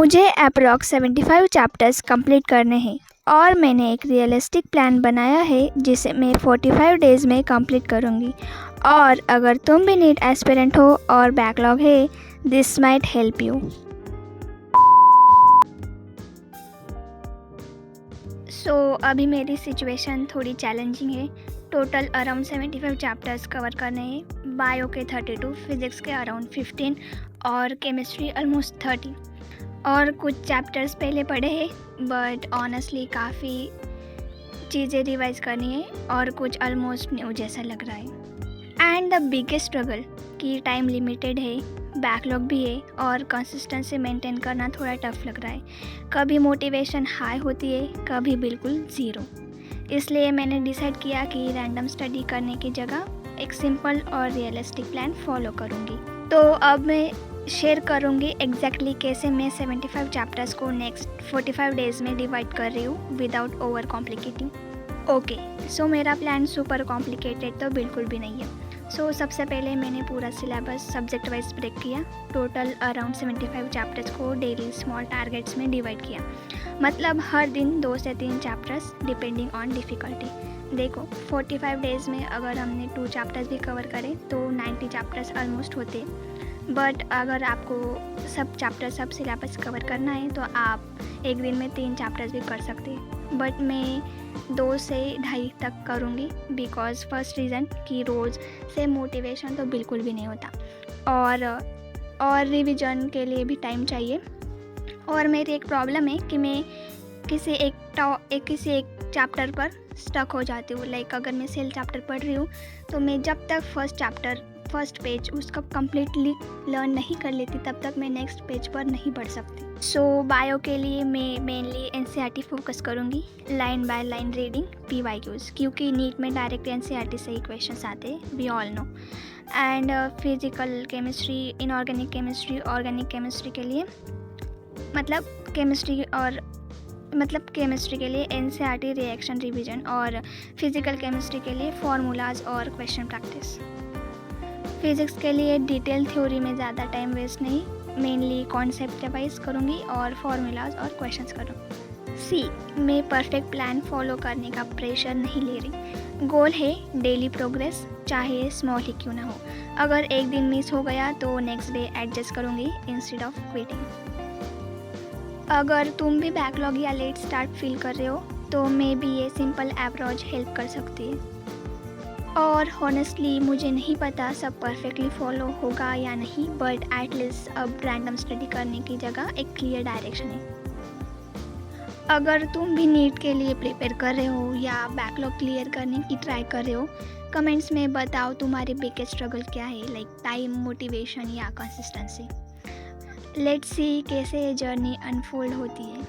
मुझे approx 75 chapters complete करने हैं और मैंने एक रियलिस्टिक प्लान बनाया है जिसे मैं 45 डेज़ में कंप्लीट करूँगी। और अगर तुम भी नीट एस्पिरेंट हो और बैकलॉग है, दिस माइट हेल्प यू। अभी मेरी सिचुएशन थोड़ी चैलेंजिंग है। टोटल अराउंड 75 चैप्टर्स कवर करने हैं। बायो के 32, फिज़िक्स के अराउंड 15 और केमिस्ट्री ऑलमोस्ट 30। और कुछ चैप्टर्स पहले पढ़े हैं बट ऑनेस्टली काफ़ी चीज़ें रिवाइज करनी है और कुछ ऑलमोस्ट न्यू जैसा लग रहा है। एंड द बिगेस्ट स्ट्रगल कि टाइम लिमिटेड है, बैकलॉग भी है और कंसिस्टेंसी मेंटेन करना थोड़ा टफ लग रहा है। कभी मोटिवेशन हाई होती है, कभी बिल्कुल ज़ीरो। इसलिए मैंने डिसाइड किया कि रैंडम स्टडी करने की जगह एक सिंपल और रियलिस्टिक प्लान फॉलो करूँगी। तो अब मैं शेयर करूँगी एग्जैक्टली कैसे मैं 75 चैप्टर्स को नेक्स्ट 45 डेज़ में डिवाइड कर रही हूँ विदाउट ओवर कॉम्प्लिकेटिंग। सो मेरा प्लान सुपर कॉम्प्लिकेटेड तो बिल्कुल भी नहीं है। सबसे पहले मैंने पूरा सिलेबस सब्जेक्ट वाइज ब्रेक किया। टोटल अराउंड 75 चैप्टर्स को डेली स्मॉल टारगेट्स में डिवाइड किया। मतलब हर दिन 2 से 3 चैप्टर्स डिपेंडिंग ऑन डिफ़िकल्टी। देखो 45 डेज़ में अगर हमने 2 चैप्टर्स भी कवर करें तो 90 चैप्टर्स ऑलमोस्ट होते। बट अगर आपको सब सिलेबस कवर करना है तो आप एक दिन में 3 चैप्टर्स भी कर सकते हैं। बट मैं 2 से ढाई तक करूँगी बिकॉज़ फर्स्ट रीज़न कि रोज़ से मोटिवेशन तो बिल्कुल भी नहीं होता और रिवीजन के लिए भी टाइम चाहिए। और मेरी एक प्रॉब्लम है कि मैं किसी एक चैप्टर पर स्टक हो जाती हूँ। लाइक अगर मैं सेल चैप्टर पढ़ रही हूँ तो मैं जब तक फर्स्ट पेज उसका कम्प्लीटली लर्न नहीं कर लेती तब तक मैं नेक्स्ट पेज पर नहीं बढ़ सकती। बायो के लिए मैं मेनली एनसीईआरटी फोकस करूँगी, line by line reading, PYQs, क्योंकि नीट में डायरेक्ट एनसीईआरटी से ही क्वेश्चंस आते हैं, we all know. And physical chemistry, inorganic chemistry, organic chemistry के लिए केमिस्ट्री के लिए एनसीईआरटी रिएक्शन रिवीजन और फिजिकल केमिस्ट्री के लिए फार्मूलाज और क्वेश्चन प्रैक्टिस। फिज़िक्स के लिए डिटेल थ्योरी में ज़्यादा टाइम वेस्ट नहीं, मेनली कॉन्सेप्ट रिवाइज करूँगी और फार्मूलाज और क्वेश्चंस करूँगी। मैं परफेक्ट प्लान फॉलो करने का प्रेशर नहीं ले रही। गोल है डेली प्रोग्रेस, चाहे स्मॉल ही क्यों ना हो। अगर एक दिन मिस हो गया तो नेक्स्ट डे एडजस्ट करूँगी इंस्टेड ऑफ क्विटिंग। अगर तुम भी बैकलॉग या लेट स्टार्ट फील कर रहे हो तो मे बी ये सिंपल अप्रोच हेल्प कर सकती है। और हॉनेस्टली मुझे नहीं पता सब परफेक्टली फॉलो होगा या नहीं, बट एटलीस्ट अब रैंडम स्टडी करने की जगह एक क्लियर डायरेक्शन है। अगर तुम भी नीट के लिए प्रिपेयर कर रहे हो या बैकलॉग क्लियर करने की ट्राई कर रहे हो, कमेंट्स में बताओ तुम्हारे बिगेस्ट स्ट्रगल क्या है, लाइक टाइम, मोटिवेशन या कंसिस्टेंसी। लेट्स सी कैसे ये जर्नी अनफोल्ड होती है।